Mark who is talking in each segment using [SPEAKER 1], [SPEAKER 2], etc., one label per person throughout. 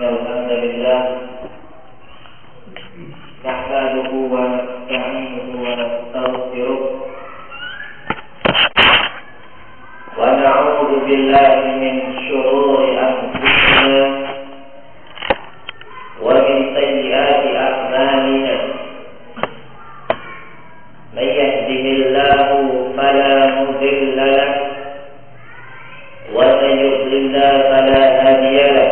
[SPEAKER 1] إن الحمد لله نحمده ونستعينه ونستغفره ونعوذ بالله من شرور أنفسنا ومن سيئات أعمالنا من يهده الله فلا مضل له ومن يضلل فلا هادي له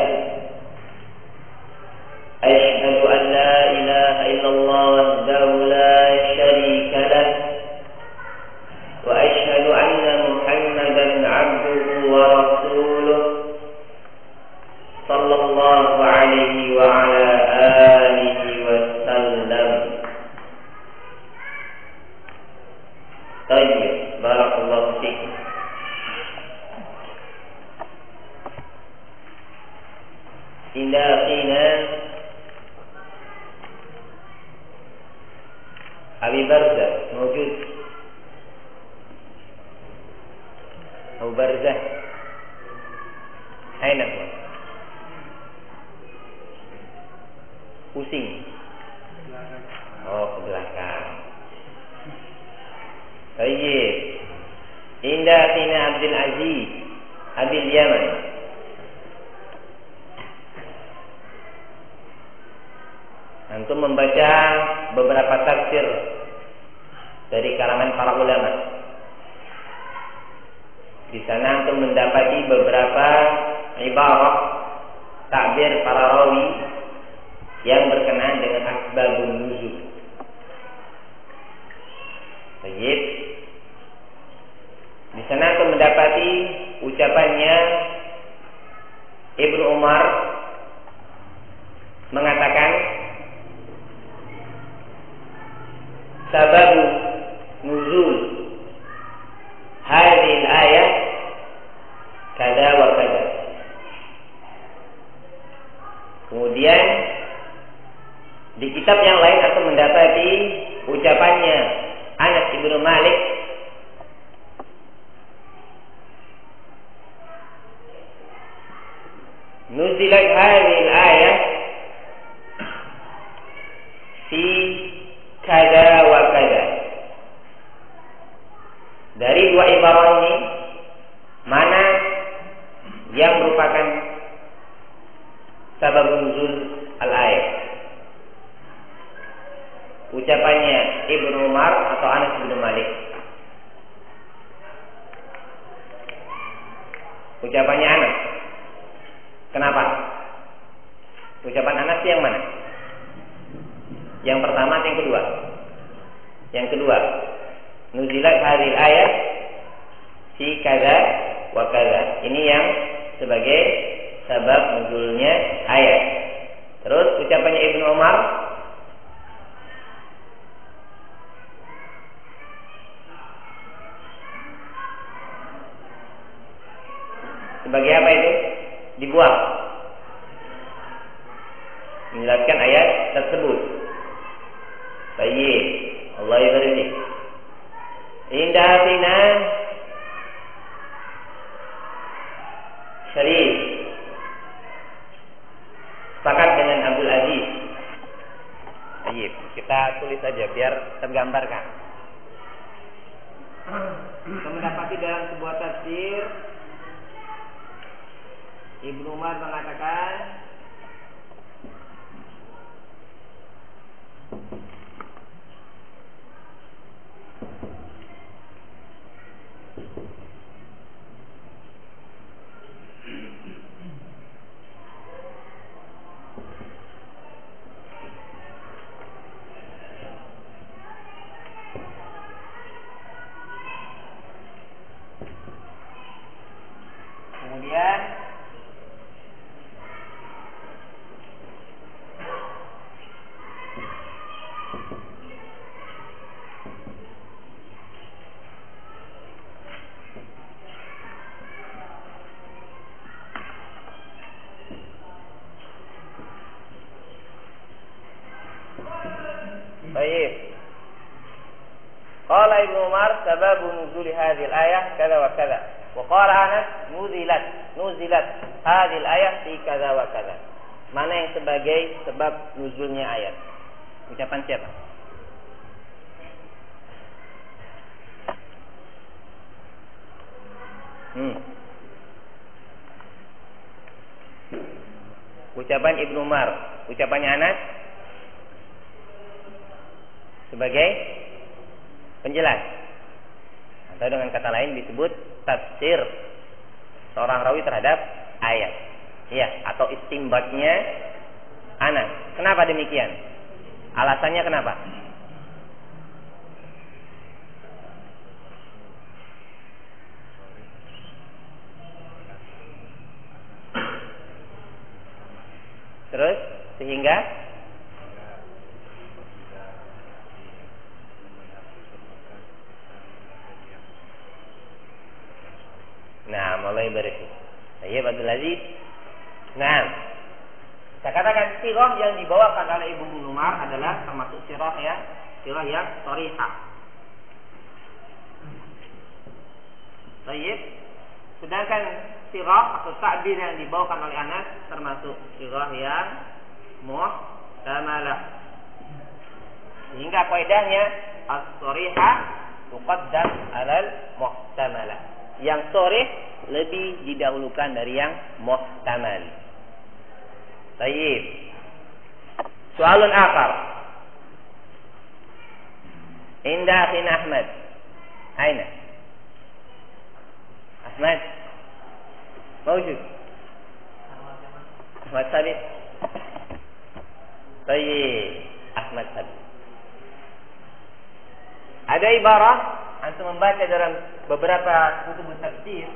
[SPEAKER 1] أشهد أن لا إله إلا الله وحده لا شريك له وأشهد أن محمدا عبده ورسوله صلى الله عليه وعلى آله وسلم. طيب بارك الله فيكم. إلى أخينا أبي برزة موجود أو برزة أين هو؟ Pusing. Oh, ke belakang. Baik. Indah Tina Abdul Aziz Abil Yaman. Antum membaca beberapa tafsir dari kalangan para ulama. Di sana antum mendapati beberapa ibarat takbir para rawi yang berkenaan dengan asbabun nuzul. Baik. Di sana antum mendapati ucapannya Ibnu Umar mengatakan sababu nuzul hadhil ayat kada wa kada. Kemudian di kitab yang lain akan mendapati ucapannya Anas bin Malik nuzilat hadhil ayat fi kada wa kada. Dari dua ibarat ini mana yang merupakan sabab nuzul al-ayat? Ucapannya Ibnu Umar atau Anas bin Malik? Ucapannya Anas. Kenapa? Ucapan Anas yang mana? Yang pertama atau yang kedua? Yang kedua. Nuzilat hadhil ayat fi kada wa kada. Ini yang sebagai sebab nuzulnya ayat. Terus ucapannya Ibnu Umar sebagai apa itu? Dibuang. Menjelaskan ayat tersebut. Baik, Allah ibarik. Indah Tina Syarif sepakat dengan Abdul Aziz. Baik, kita tulis saja biar tergambarkan. Kita mendapati dalam sebuah tafsir Ibnu Umar mengatakan kemudian baik. Qala Ibnu Umar sababu nuzul hadhihi al-ayah kada wa kada. Wa qala Anas nuzilat hadhihi al-ayah fi kada wa kada. Mana mana yang sebagai sebab nuzulnya ayat? Ucapan siapa? Ucapan Ibnu Umar. Ucapannya Anas sebagai penjelas, atau dengan kata lain disebut tafsir seorang rawi terhadap ayat. Ya, atau istimbatnya Anas. Kenapa demikian? Alasannya kenapa? Terus sehingga mulai bersih. Ya, Abdul Aziz. Nah, saya katakan sirah yang dibawakan oleh Ibnu Umar adalah termasuk sirah yang sharihah. Baik. Sedangkan sirah atau ta'bir yang dibawakan oleh Anas termasuk sirah yang muhtamalah. Sehingga kaidahnya as-sharihah tuqaddam 'alal muhtamalah. Yang sharih lebih didahulukan dari yang muhtamal. Baik. Soalun akhar. Inda akhin Ahmad. Aina? Ahmad. موجود Ahmad Sabit. Baik, Ahmad Sabit. Ada ibarah antum membaca dalam beberapa kutub tafsir.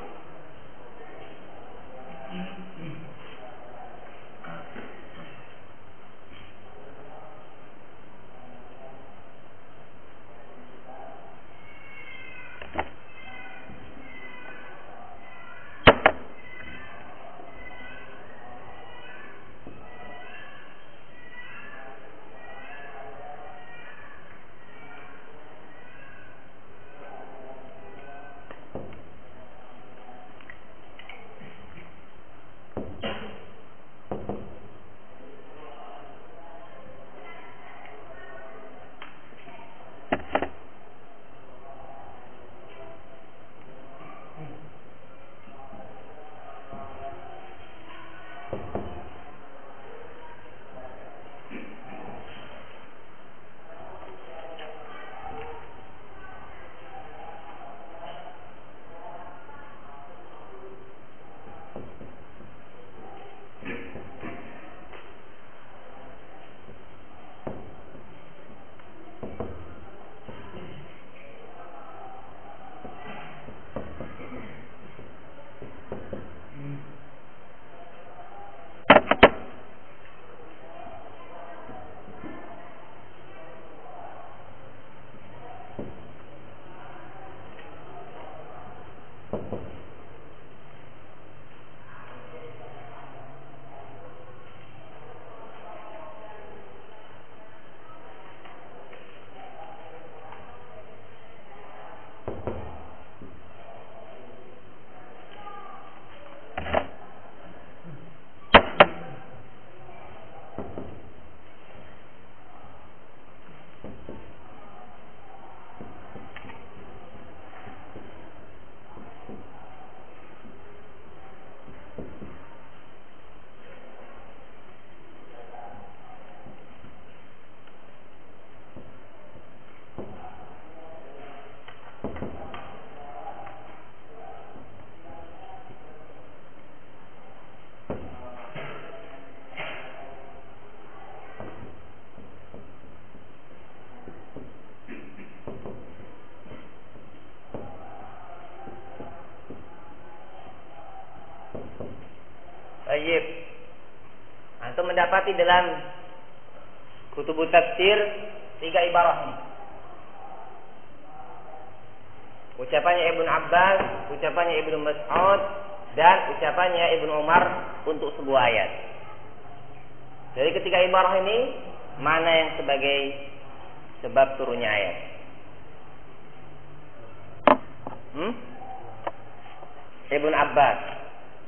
[SPEAKER 1] Baik. Antum mendapati dalam kutub tafsir 3 ibarah ini. Ucapannya Ibnu Abbas, ucapannya Ibnu Mas'ud, dan ucapannya Ibnu Umar untuk sebuah ayat. Dari ketiga ibarah ini, mana yang sebagai sebab turunnya ayat? Ibnu Abbas.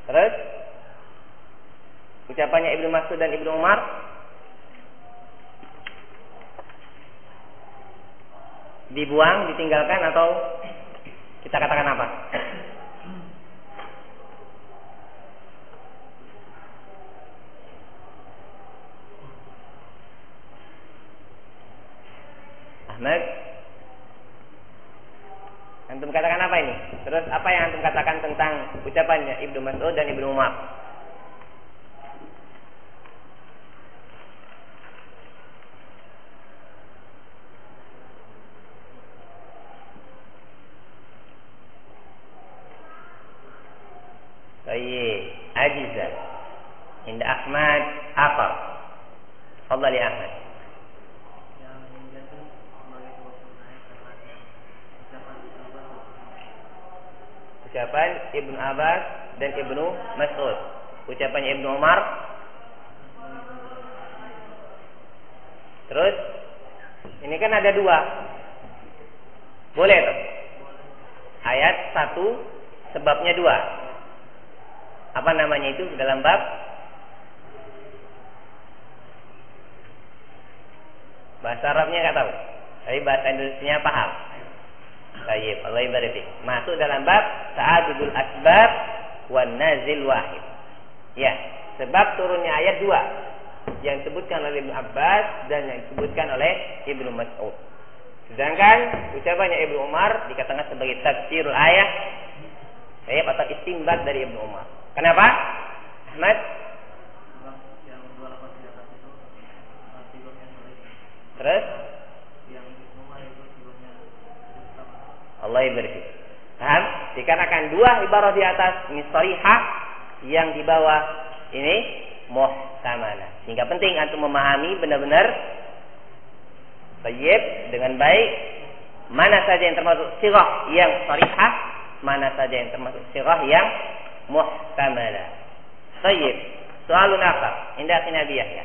[SPEAKER 1] Terus ucapannya Ibnu Mas'ud dan Ibnu Umar? Dibuang, ditinggalkan, atau kita katakan apa? Ahmad, antum katakan apa ini? Terus apa yang antum katakan tentang ucapannya Ibnu Mas'ud dan Ibnu Umar? Baik, ajizah. Indah Ahmad apa? Fadhali Ahmad. Ucapan Ibnu Abbas dan Ibnu Mas'ud. Ucapannya Ibnu Umar. Terus ini kan ada dua. Boleh tuh? Ayat satu, sebabnya dua. Apa namanya itu dalam bab? Bahasa Arabnya nggak tahu, tapi bahasa Indonesianya paham. Baik, Allah ibarat. Masuk dalam bab ta'adudul asbab wan nazil wahid. Ya, sebab turunnya ayat dua yang disebutkan oleh Ibnu Abbas dan yang disebutkan oleh Ibnu Mas'ud. Sedangkan ucapannya Ibnu Umar dikatakan sebagai tafsirul ayat, atau istinbat dari Ibnu Umar. Kenapa? Ahmad? Terus? Allah ibarat. Paham? Dikarenakan dua ibarat di atas ini sharihah, yang di bawah ini muhtamalah. Sehingga penting antum memahami benar-benar baik dengan baik mana saja yang termasuk sirah yang sharihah, mana saja yang termasuk sirah yang muhtamalah. Baik. Soalun akhar, indah Nabi Yahya.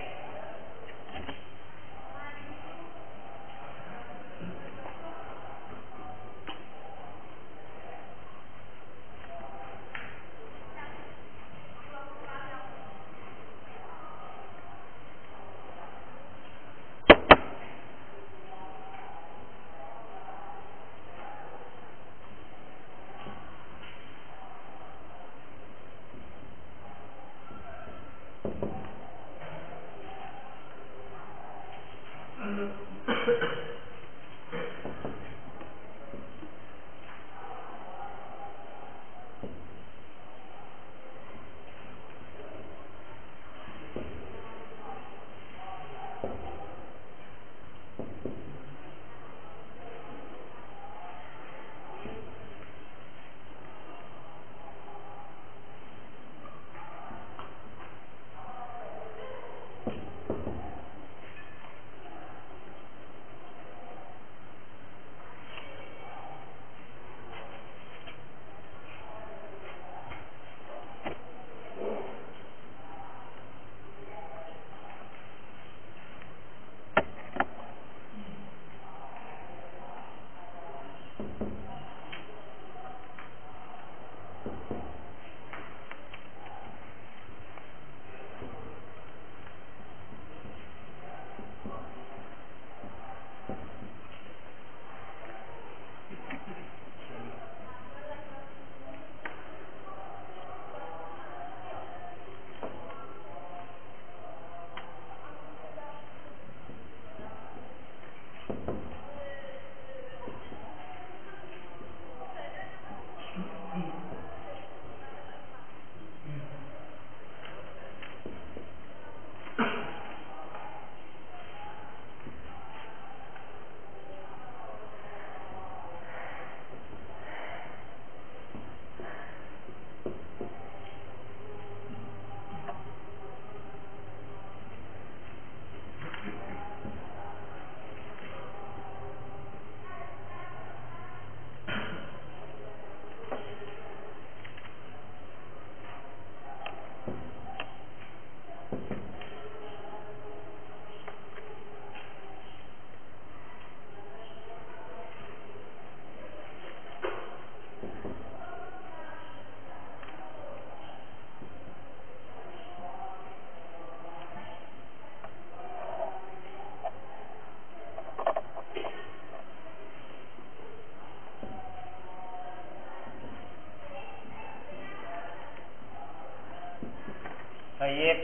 [SPEAKER 1] Tayyib.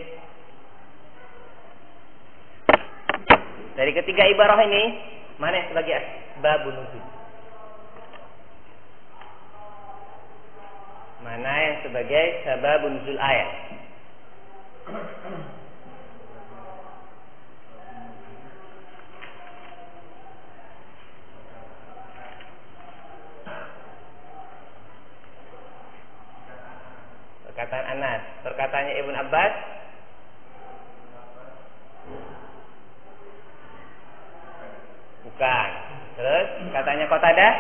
[SPEAKER 1] Dari ketiga ibarah ini, mana yang sebagai asbabun nuzul? Mana yang sebagai sababun nuzul ayat? Perkataan Anas, perkataannya Ibnu Abbas. Bukan. Terus katanya Qatadah.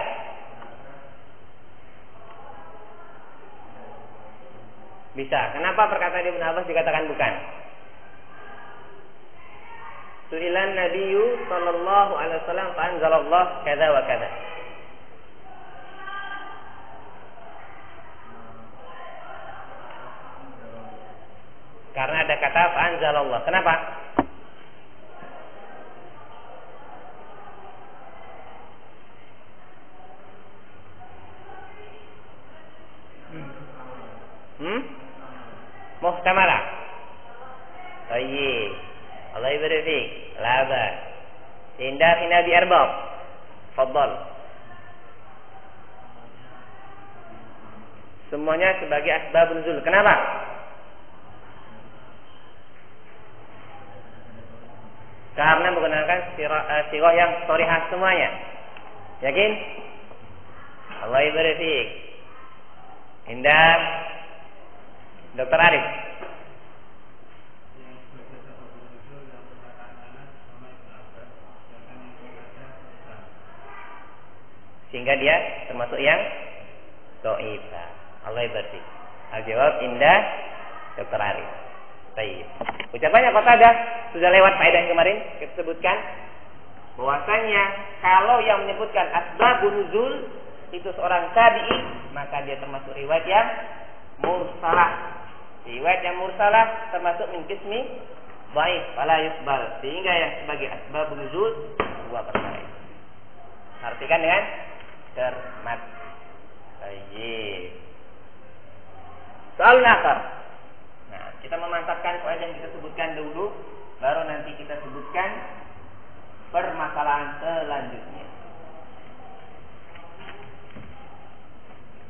[SPEAKER 1] Bisa. Kenapa perkataan Ibnu Abbas dikatakan bukan? Su'ilan Nabiyyu sallallahu alaihi wasallam fa anzalallahu kadza wa kadza. Karena ada kata fa anzalallah. Kenapa? Muhtamala. Tayyib. Allah ibarik fik. Laba. Indah Nabi Arbab. Fadhal. Semuanya sebagai asbab nuzul. Kenapa? Karena menggunakan sirah yang sharihah semuanya. Yakin? Allah ibarik fik. Indah Dr. Arif. Sehingga dia termasuk yang dhaifah. Allah ibarik. Al-jawab indah Dr. Arif. Baik. Ucapannya Qatadah sudah lewat faedah yang kemarin kita sebutkan bahwasanya kalau yang menyebutkan asbabun nuzul itu seorang tabi'i, maka dia termasuk riwayat yang mursalah. Riwayat yang mursalah termasuk min qismi dhaif wala yusbal, sehingga yang sebagai asbabun nuzul dua perkara. Artikan dengan cermat. Baik. Soal nakar. Nah, kita memantapkan faedah yang kita sebutkan dulu, baru nanti kita sebutkan permasalahan selanjutnya.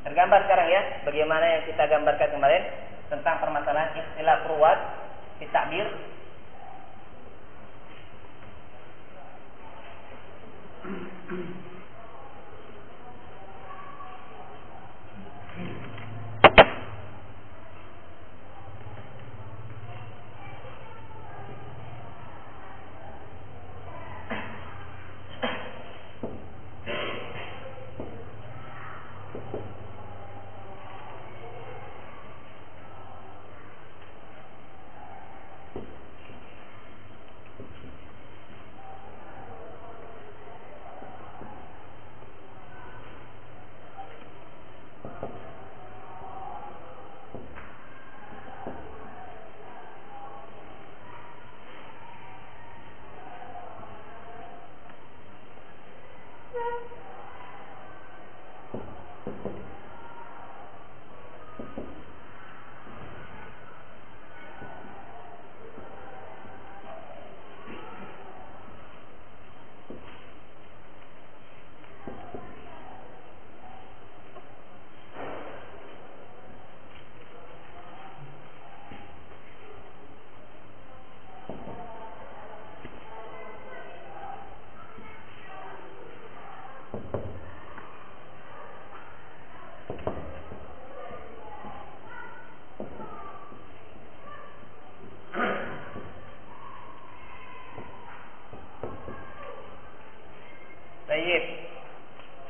[SPEAKER 1] Tergambar sekarang ya, bagaimana yang kita gambarkan kemarin tentang permasalahan istilah ruwat fi ta'bir.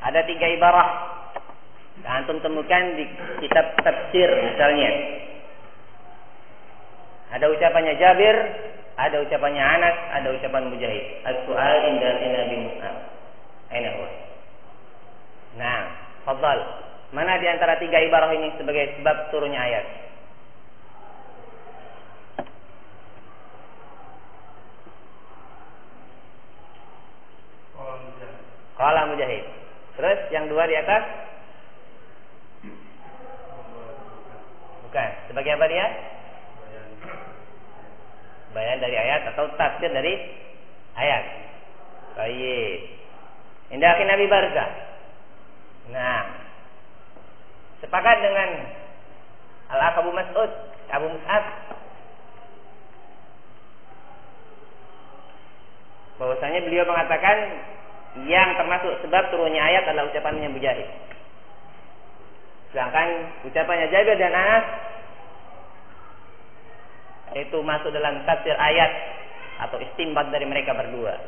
[SPEAKER 1] Ada 3 ibarah yang antum temukan di kitab tafsir misalnya. Ada ucapannya Jabir, ada ucapannya Anas, ada ucapan Mujahid. As-su'al inda Nabi Mus'ab. Aina huwa? Nah, fadhal. Mana di antara 3 ibarah ini sebagai sebab turunnya ayat? Qala Mujahid. Terus yang 2 di atas? Bukan. Sebagai apa dia? bayan dari ayat atau tafsir dari ayat. Baik. Indah Nabi Barza. Nah, sepakat dengan Al-Abu Mas'ud, Abu Mus'ab, bahwasanya beliau mengatakan yang termasuk sebab turunnya ayat adalah ucapannya Mujahid. Sedangkan ucapannya Jabir dan Anas itu masuk dalam tafsir ayat atau istinbat dari mereka berdua.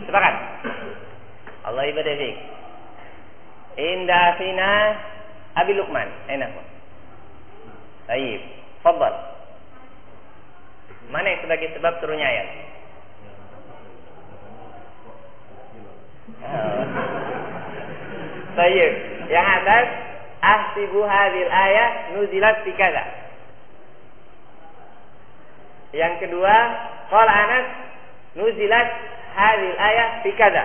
[SPEAKER 1] Sepakat? Allah ibadah fiik. Inda fina Abi Luqman. Enak. Baik. Fadhal. Mana yang sebagai sebab turunnya ayat? Baik. Yang atas ahsibu hadhil ayat nuzilat fi kadza. Yang kedua, qala Anas nuzilat hadhil ayat fi kadza.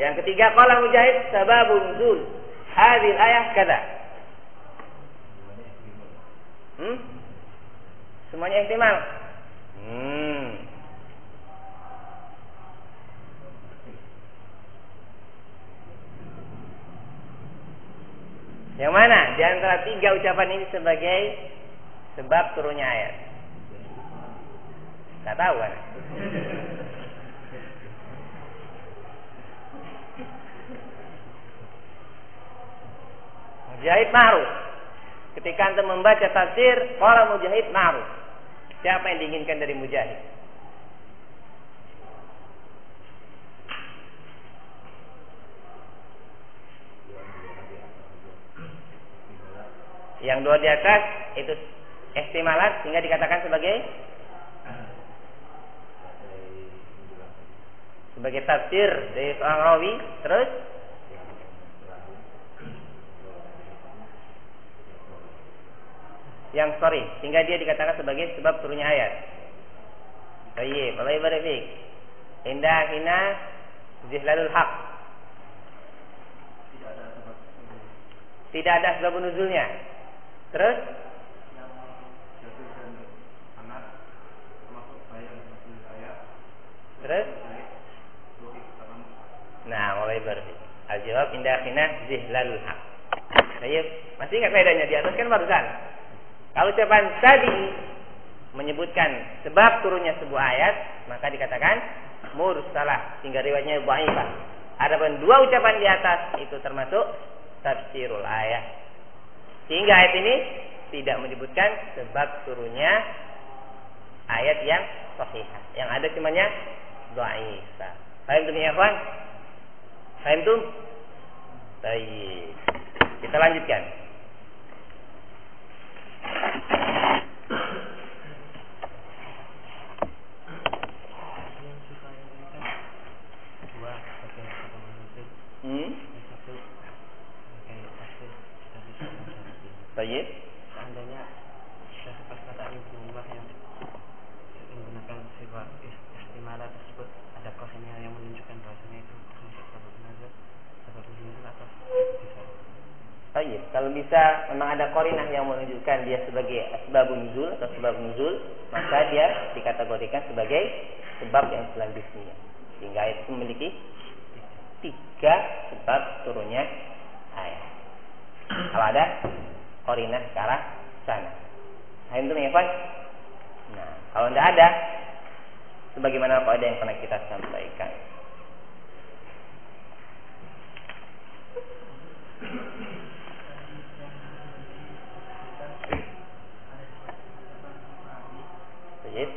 [SPEAKER 1] Yang ketiga, qala Mujahid sababun nuzul hadhil ayat kadza. Semuanya ihtimal. Yang mana di antara tiga ucapan ini sebagai sebab turunnya ayat? Tidak tahu kan? Mujahid ma'ruf. Ketika anda membaca tafsir, qala Mujahid ma'ruf. Siapa yang diinginkan dari Mujahid? Yang dua di atas itu ihtimalat sehingga dikatakan sebagai tafsir dari seorang rawi. Terus yang sorry sehingga dia dikatakan sebagai sebab turunnya ayat. Baik, Allah ibadah fiik. Indah hina zihlalul haq. Tidak ada sebab nuzulnya. Terus terus nah, mulai berarti al-jawab indah hina zihlalul haq. Baik, masih ingat bedanya di atas kan barusan. Kalau ucapan tadi menyebutkan sebab turunnya sebuah ayat, maka dikatakan mursalah sehingga riwayatnya dhaifah. Adapun dua ucapan di atas itu termasuk tafsirul ayat. Sehingga ayat ini tidak menyebutkan sebab turunnya ayat yang sahihah. Yang ada cumanya dhaifah. Paham tuh ya, ikhwan? Paham tuh? Baik. Kita lanjutkan. Baik.
[SPEAKER 2] Seandainya perkataan Ibnu Umar yang menggunakan sifat istimalah tersebut, ada kohnya yang menunjukkan bahasanya itu sebab nuzul atau bisa?
[SPEAKER 1] Baik. Kalau bisa memang ada qarinah yang menunjukkan dia sebagai asbabun nuzul atau sebab nuzul, maka dia dikategorikan sebagai sebab yang selanjutnya. Sehingga itu memiliki tiga sebab turunnya ayat. Kalau ada qarinah ke arah sana. Nah, itu ya, Pak. Nah, kalau tidak ada, sebagaimana kaidah yang pernah kita sampaikan. Baik.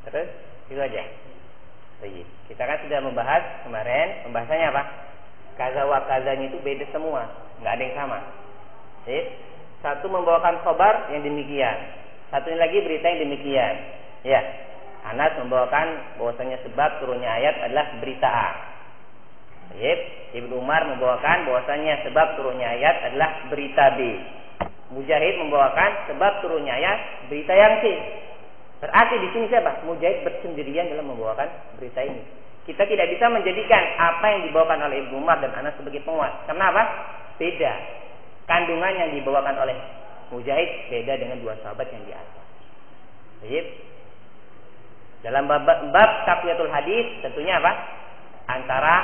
[SPEAKER 1] Terus itu aja. Baik. Kita kan sudah membahas kemarin, pembahasannya apa? Kaza wa kazanya itu beda semua, nggak ada yang sama. Baik. Satu membawakan khabar yang demikian, satunya lagi berita yang demikian. Ya. Anas membawakan bahwasanya sebab turunnya ayat adalah berita A. Baik. Ibnu Umar membawakan bahwasanya sebab turunnya ayat adalah berita B. Mujahid membawakan sebab turunnya ayat berita yang C. Berarti di sini siapa? Mujahid bersendirian dalam membawakan berita ini. Kita tidak bisa menjadikan apa yang dibawakan oleh Ibnu Umar dan Anas sebagai penguat. Karena apa? Beda. Kandungan yang dibawakan oleh Mujahid beda dengan dua sahabat yang di atas. Baik. Dalam bab taqwiyatul hadis tentunya apa? Antara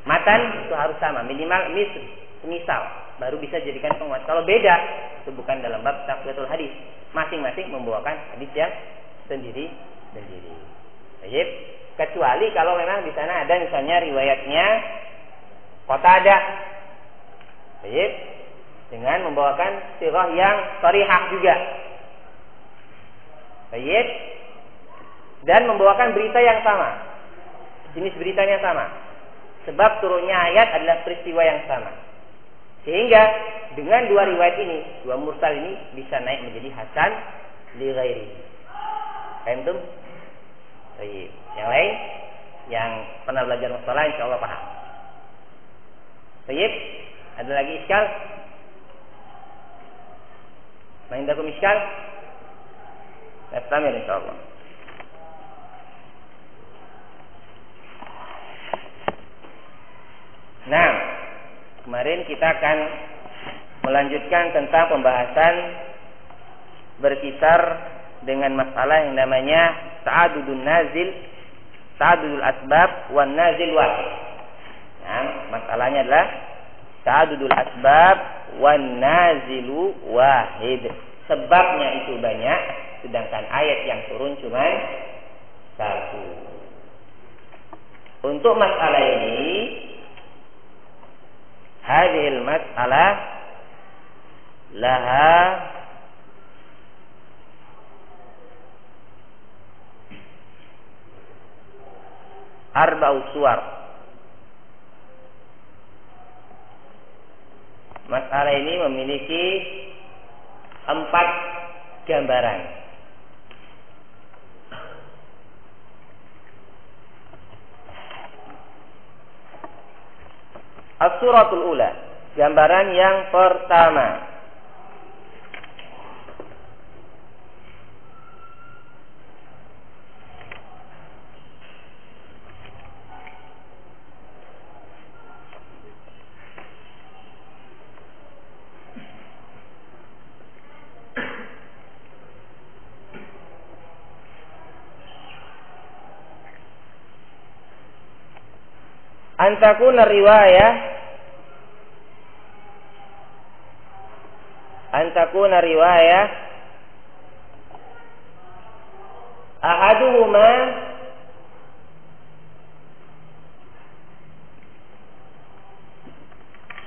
[SPEAKER 1] matan itu harus sama, minimal semisal baru bisa jadikan penguat. Kalau beda, itu bukan dalam bab taqwiyatul hadis. Masing-masing membawakan hadis yang sendiri-sendiri. Baik. Kecuali kalau memang di sana ada misalnya riwayatnya Qatadah. Baik. Dengan membawakan sirah yang sharihah juga. Baik. Dan membawakan berita yang sama. Jenis beritanya sama. Sebab turunnya ayat adalah peristiwa yang sama. Sehingga dengan dua riwayat ini, dua mursal ini bisa naik menjadi hasan li ghairi. Paham tuh? Baik. Yang lain yang pernah belajar mustalah insyaallah paham. Baik. Ada lagi iskal? Maindakum iskal? Nastamir insyaallah. Nah, kemarin kita akan melanjutkan tentang pembahasan berkisar dengan masalah yang namanya ta'adudun nazil, ta'adudul asbab wan nazil wahid. Nah, masalahnya adalah ta'adudul asbab wan nazilu wahid. Sebabnya itu banyak, sedangkan ayat yang turun cuma satu. Untuk masalah ini hadhil mas'alah laha arba'u suwar. Masalah ini memiliki 4 gambaran. As-suratul ula, gambaran yang pertama. Antakuna riwayah ahaduhuma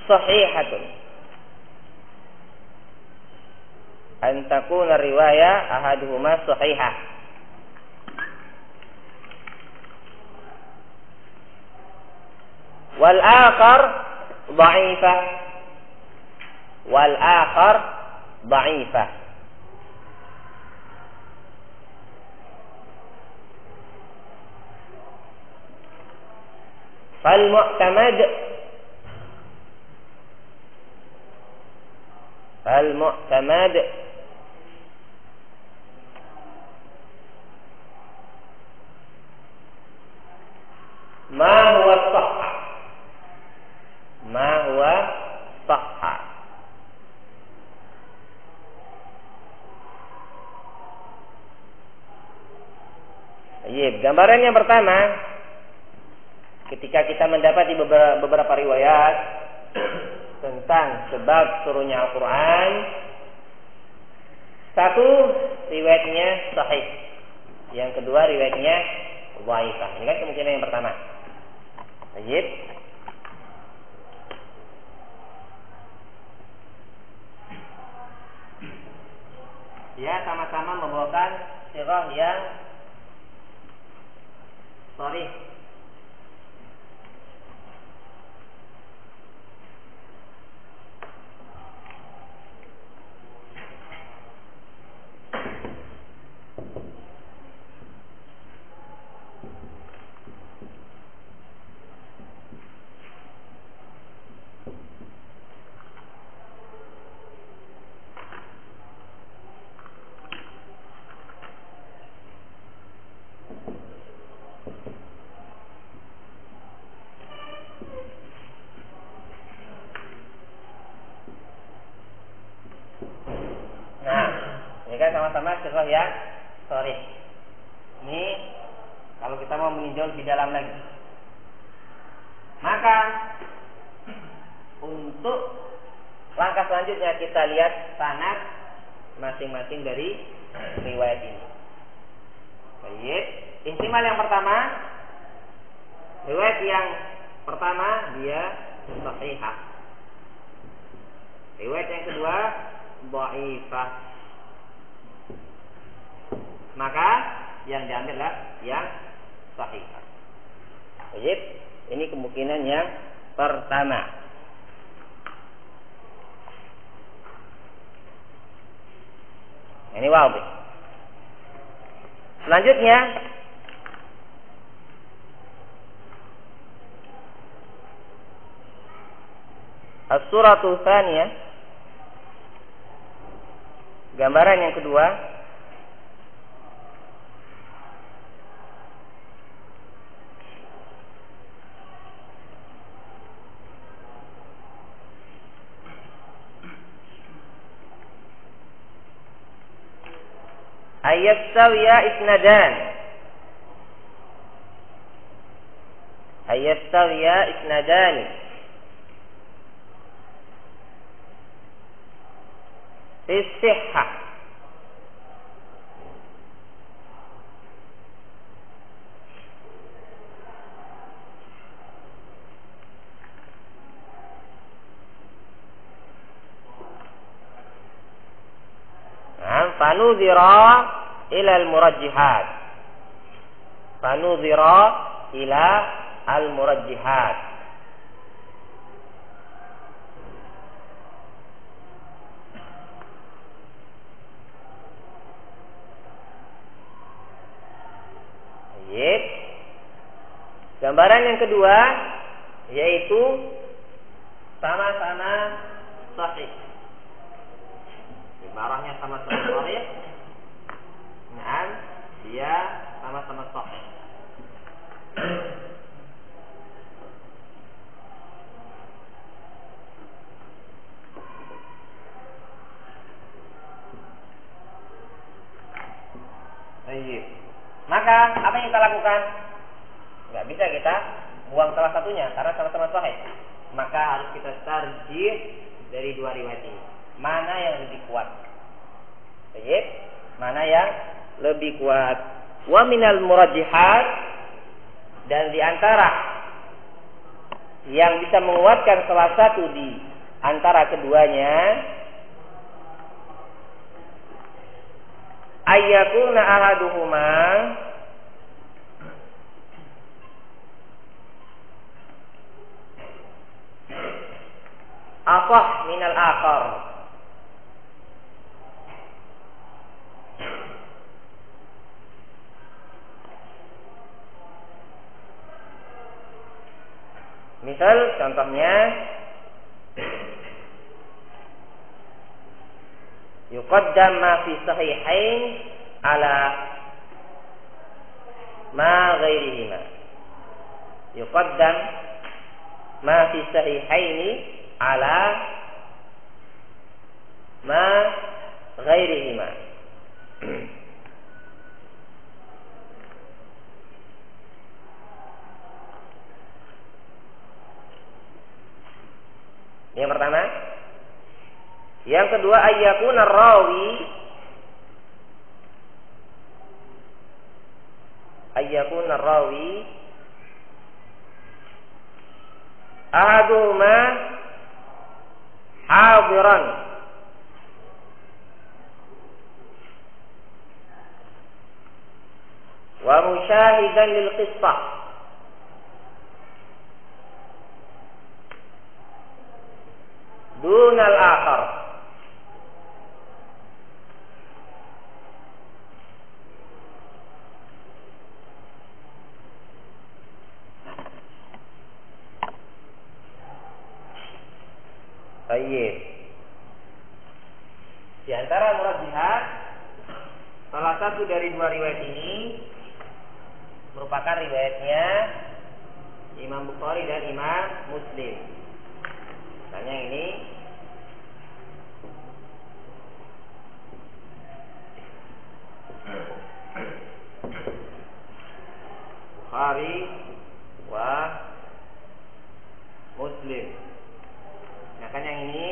[SPEAKER 1] sahihatun. Antakuna riwayah ahaduhuma sahihah. Wal akhar dha'ifah. Wal akhar dha'ifah. Fal mu'tamad ma huwa sahha. Ma huwa sahha. Baik, gambaran yang pertama, ketika kita mendapati beberapa riwayat tentang sebab turunnya Al-Quran, satu riwayatnya sahih, yang kedua riwayatnya dhaifah. Ini kan kemungkinan yang pertama. Baik. Ya, sama-sama membawakan sirah yang sharih. Sama-sama sirah yang sharih. Ini kalau kita mau meninjau lebih dalam lagi. Maka untuk langkah selanjutnya kita lihat sanad masing-masing dari riwayat ini. Baik, ihtimal yang pertama, riwayat yang pertama dia sahihah. Riwayat yang kedua dhaifah. Maka yang diambillah yang sahih. Baik, ini kemungkinan yang pertama. Ini wazi. Selanjutnya as-suratu tsaniyah, gambaran yang kedua. Ayastawiya isnadan. Ayastawiya isnadani. Sihhah. Fanudhira ila al-murajjihat. Fanudhira ila al-murajjihat. Baik. Gambaran yang kedua yaitu sama-sama sahih. Ibarahnya sama-sama sahih. Nah, dia sama-sama sahih. Baik. Maka apa yang kita lakukan? Nggak bisa kita buang salah satunya karena sama-sama sahih. Maka harus kita tarjih dari dua riwayat ini. Mana yang lebih kuat? Baik. Mana yang lebih kuat? Wa minal murajjihat, dan di antara yang bisa menguatkan salah satu di antara keduanya, ayyakuna ahaduhuma afah minal akhar. Misal contohnya yuqaddam ma fi sahihain ala ma ghairihima. Yuqaddam ma fi sahihaini ala ma ghairihima. Yang pertama. Yang kedua, ayyakuna rawi ahaduhuma hadiran wa musyahidan lil qissah. Dunal akhar. Baik. Di antara murajjihat, salah satu dari dua riwayat ini merupakan riwayatnya Imam Bukhari dan Imam Muslim. Misalnya ini Bukhari wa Muslim. Nah kan yang ini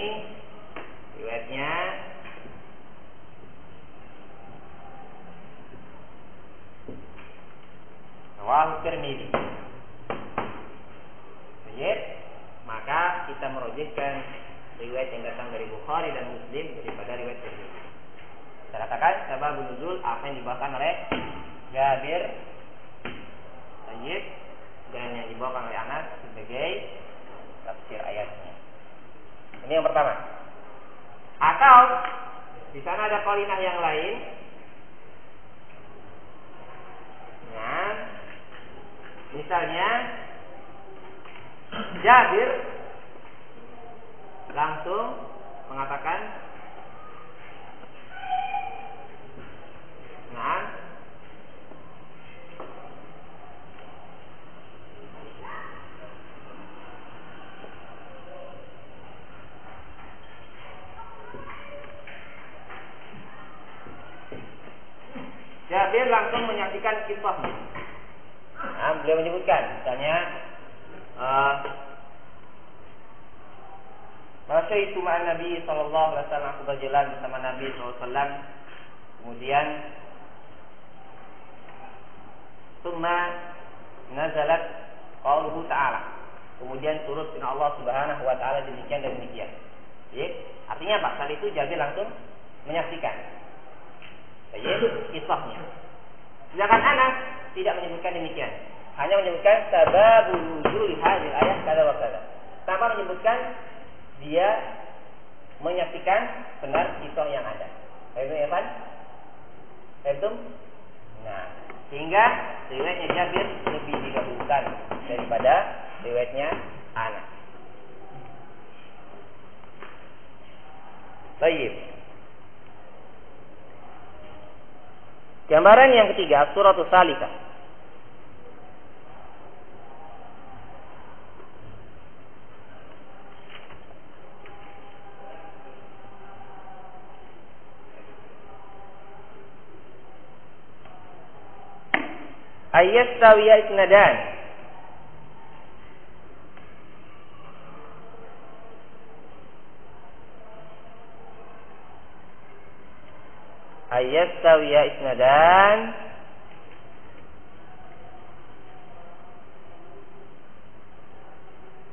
[SPEAKER 1] riwayatnya Rawahu Tirmidzi. Baik, maka kita merujukkan riwayat yang datang dari Bukhari dan Muslim daripada riwayat Tirmidzi. Kita katakan sababun nuzul apa yang dibawakan oleh Jabir, Baik, dan yang dibawakan oleh Anas sebagai tafsir ayatnya. Ini yang pertama. Atau di sana ada qarinah yang lain. Nah, misalnya Jabir langsung mengatakan, nah, Jabir langsung menyaksikan kisahnya. Nah, beliau menyebutkan, misalnya, Masyaitu ma'an Nabi sallallahu alaihi wasallam, aku berjalan bersama Nabi sallallahu alaihi wasallam. Kemudian summa nazalat qauluhu ta'ala. Kemudian turut firman Allah Subhanahu wa taala demikian dan demikian. Jadi, artinya apa? Saat itu Jabir langsung menyaksikan kisahnya. Sedangkan Anas tidak menyebutkan demikian. Hanya menyebutkan sababul nuzul hadhil ayat kada wa kada. Tanpa menyebutkan dia menyaksikan benar kisah yang ada. Itu ya, Pak? Itu. Nah, sehingga riwayatnya Jabir lebih didahulukan daripada riwayatnya Anas. Baik. Gambaran yang ketiga, suratul Salika. Ayat tawiya isnadan. Ayat tawiya isnadan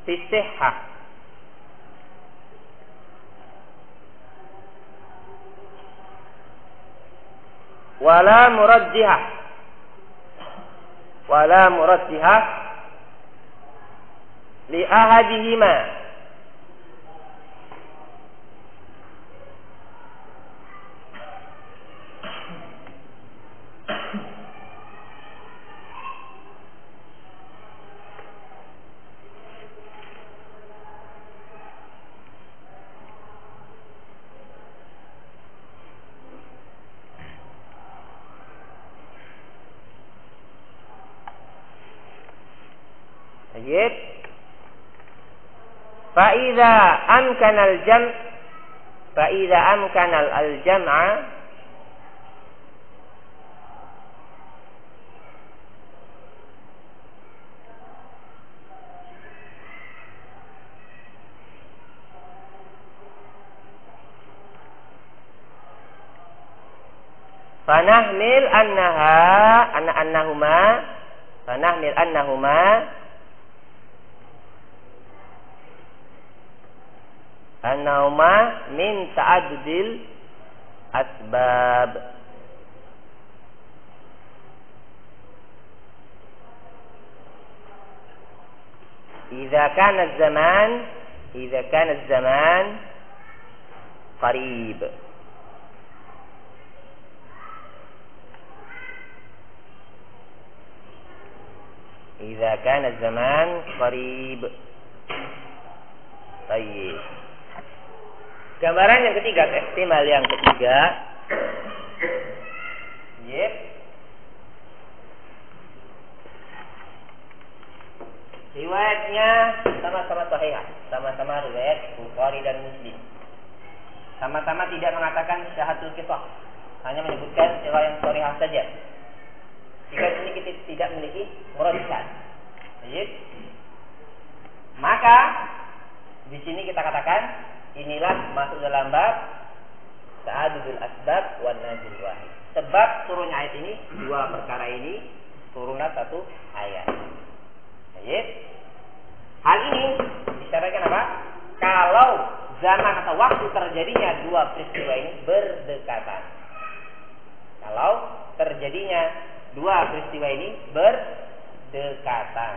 [SPEAKER 1] fi sihhah wala murajjihah li ahadihima Fa'idha amkanal al-jam'a fanahmil annahuma min ta'addudil asbab. Idza kana zaman qarib. Idza kana zaman qarib. Baik. Gambaran yang ketiga, ihtimal yang ketiga. Yep. Riwayatnya sama-sama sahih, sama-sama riwayat Bukhari dan Muslim. Sama-sama tidak mengatakan syahatul qisah, hanya menyebutkan riwayat yang sahih saja. Jika ini kita tidak memiliki murajjah. Baik. Maka di sini kita katakan inilah masuk dalam bab ta'adudul asbab wan nazil wahid. Sebab turunnya ayat ini, dua perkara ini turunlah satu ayat. Baik. Hal ini disyaratkan apa? Kalau zaman atau waktu terjadinya dua peristiwa ini berdekatan. Kalau terjadinya dua peristiwa ini berdekatan.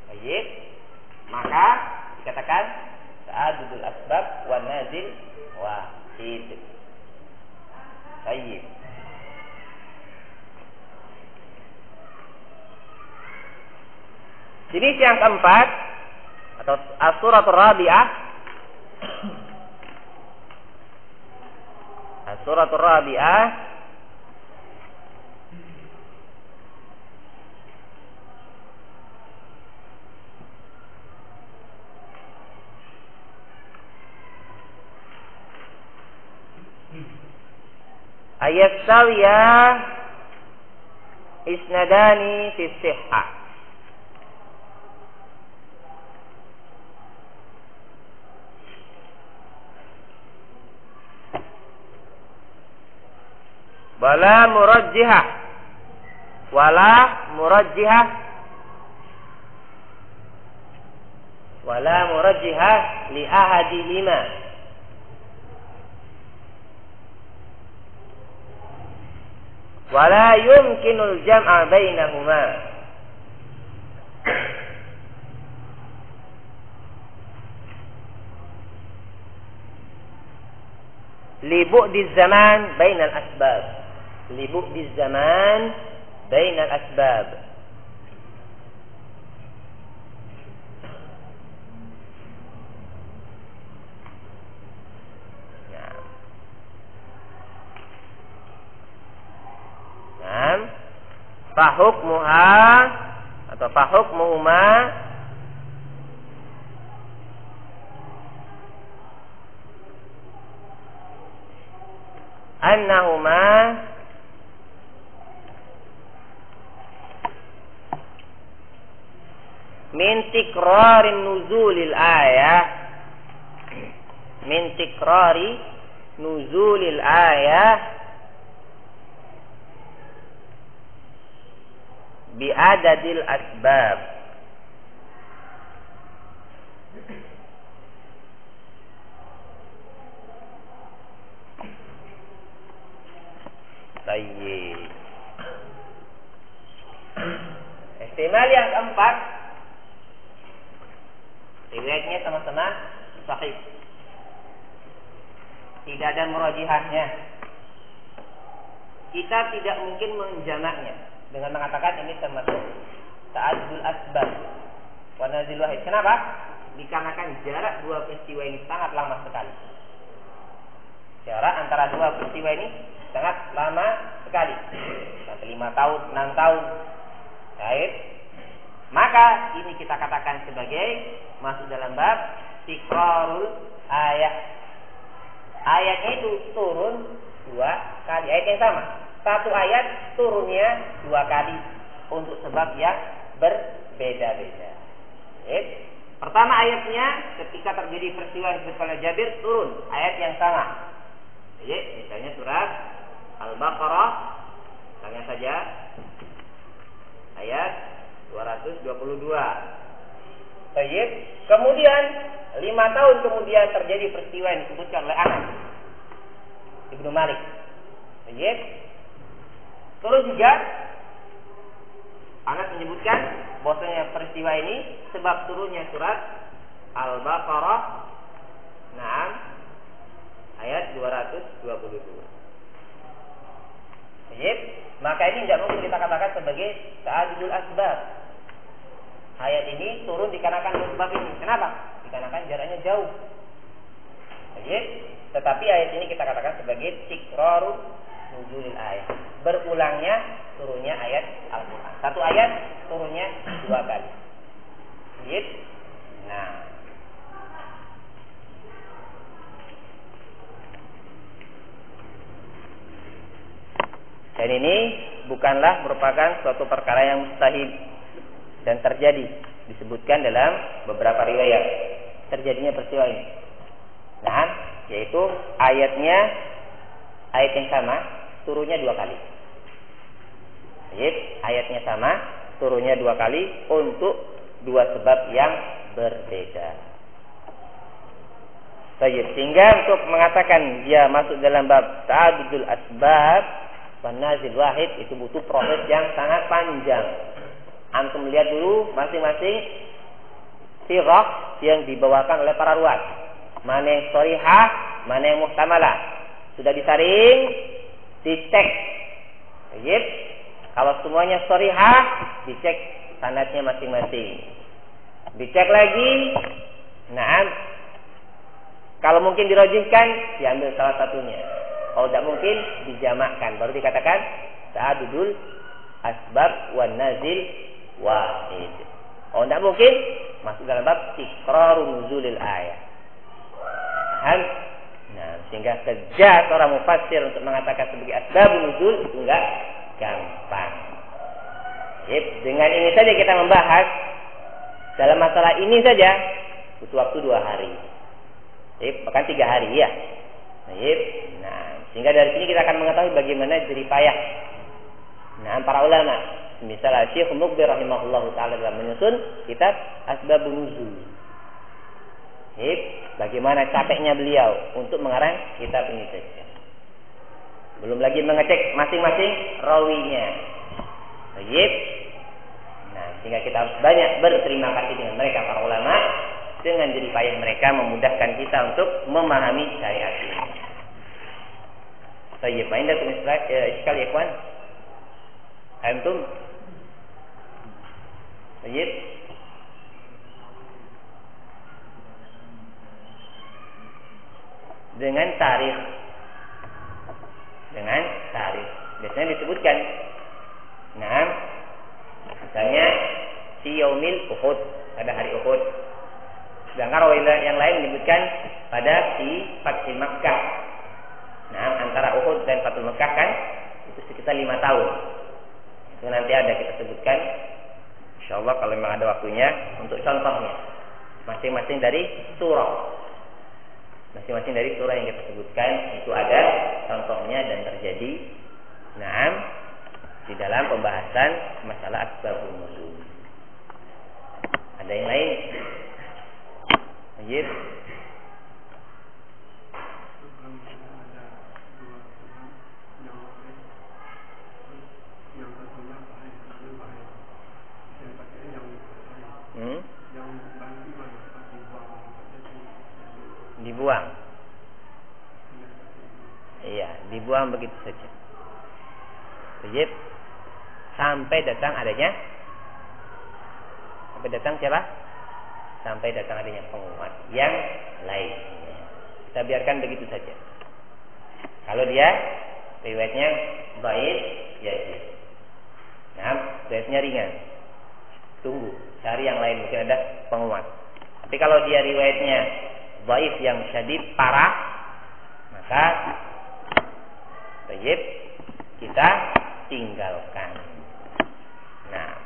[SPEAKER 1] Baik. Maka dikatakan ta'adudul asbab wan nazil wahid. Baik. Jenis yang keempat atau as-suratul rabi'ah. As-suratul rabi'ah ayat sawiya isnadani fi sihhah. Wala murajjihah li ahadihima wala yumkinul jam'a bainahuma li bu'diz zaman bainal asbab. Libu'diz zaman bainal asbab. Fahukmuha atau fahukmuhuma annahuma min tikrari nuzulil ayah bi'adadil asbab. Baik. Ihtimal yang keempat, riwayatnya sama-sama sahih, tidak ada murajihahnya. Kita tidak mungkin menjamaknya dengan mengatakan ini termasuk ta'addul asbab wa nazil wahid. Kenapa? Dikarenakan jarak dua peristiwa ini sangat lama sekali. Jarak antara dua peristiwa ini sangat lama sekali. Sampai 5 tahun, 6 tahun. Baik. Maka ini kita katakan sebagai masuk dalam bab tikrarul ayat. Ayatnya itu turun 2 kali. Ayat yang sama. Satu ayat turunnya 2 kali untuk sebab yang berbeda-beda. Pertama ayatnya ketika terjadi peristiwa yang disebutkan oleh Jabir turun ayat yang sama. Misalnya surat Al-Baqarah, misalnya saja ayat 222. Baik. Kemudian 5 tahun kemudian terjadi peristiwa yang disebutkan oleh Anas Ibnu Malik. Baik. Terus juga Anas menyebutkan bahwasanya peristiwa ini sebab turunnya surat Al-Baqarah, naam, ayat 222. Baik, maka ini tidak mungkin kita katakan sebagai ta'adudul asbab. Ayat ini turun dikarenakan sebab ini. Kenapa? Dikarenakan jaraknya jauh. Baik, tetapi ayat ini kita katakan sebagai tikraru nuzulil ayat. Berulangnya turunnya ayat Al-Quran. Satu ayat turunnya 2 kali. Baik. Nah, dan ini bukanlah merupakan suatu perkara yang mustahil dan terjadi. Disebutkan dalam beberapa riwayat terjadinya peristiwa ini. Nah, yaitu ayat yang sama turunnya 2 kali. Baik, ayatnya sama turunnya 2 kali untuk 2 sebab yang berbeda. Baik, sehingga untuk mengatakan dia masuk dalam bab ta'adudul asbab wan nazil wahid itu butuh proses yang sangat panjang. Antum lihat dulu masing-masing sirah yang dibawakan oleh para ruwat. Mana yang sharihah, mana yang muhtamalah. Sudah disaring, dicek. Baik. Kalau semuanya sharihah, dicek sanadnya masing-masing. Dicek lagi. Nah, kalau mungkin dirajihkan, diambil salah satunya. Kalau tidak mungkin, dijamakkan. Baru dikatakan ta'adudul asbab wan nazil wahid. Kalau tidak mungkin, masuk dalam bab tikraru nuzulil ayat. Paham? Nah, sehingga kerja seorang mufassir untuk mengatakan sebagai asbab nuzul itu enggak gampang. Yep, dengan ini saja kita membahas dalam masalah ini saja butuh waktu 2 hari. Yep, bahkan 3 hari ya. Yep. Nah, sehingga dari sini kita akan mengetahui bagaimana jeripayah para ulama. Misalnya Syekh Muqbil rahimahullahu taala dalam menyusun kitab Asbabun Nuzul. Yep, bagaimana capeknya beliau untuk mengarang kitab ini saja. Belum lagi mengecek masing-masing rawinya. Baik. Nah, sehingga kita harus banyak berterima kasih dengan mereka para ulama. Dengan jeripayah mereka memudahkan kita untuk memahami syariat ini. Baik, indakum iskal ya ikhwan? Antum? Baik. Dengan tarikh. Biasanya disebutkan. Nah, misalnya si yaumil Uhud, pada hari Uhud. Sedangkan riwayat yang lain menyebutkan pada si Fathul Makkah. Nah, antara Uhud dan Fathul Makkah kan itu sekitar 5 tahun. Itu nanti ada kita sebutkan, insyaallah kalau memang ada waktunya untuk contohnya. Masing-masing dari surah. Masing-masing dari surah yang kita sebutkan itu ada contohnya dan terjadi. Nah, di dalam pembahasan masalah asbabun nuzul. Ada yang lain? Baik. Dibuang. Iya, dibuang begitu saja. Baik. Sampai datang adanya. Sampai datang siapa? Sampai datang adanya penguat yang lain. Kita biarkan begitu saja. Kalau dia riwayatnya baik, ya. Nah, riwayatnya ringan. Tunggu, cari yang lain mungkin ada penguat. Tapi kalau dia riwayatnya dhaif yang syadid parah, maka baik kita tinggalkan. Nah,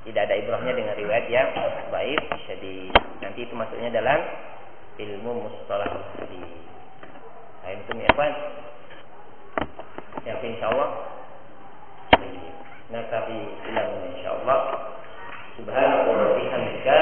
[SPEAKER 1] tidak ada ibrahnya dengan riwayat yang dhaif syadid. Nanti itu masuknya dalam ilmu mustalah hadis. Antum ya kawan? Yang insyaallah nakfi ilmu insyaallah. Subhanallah wa bihamdika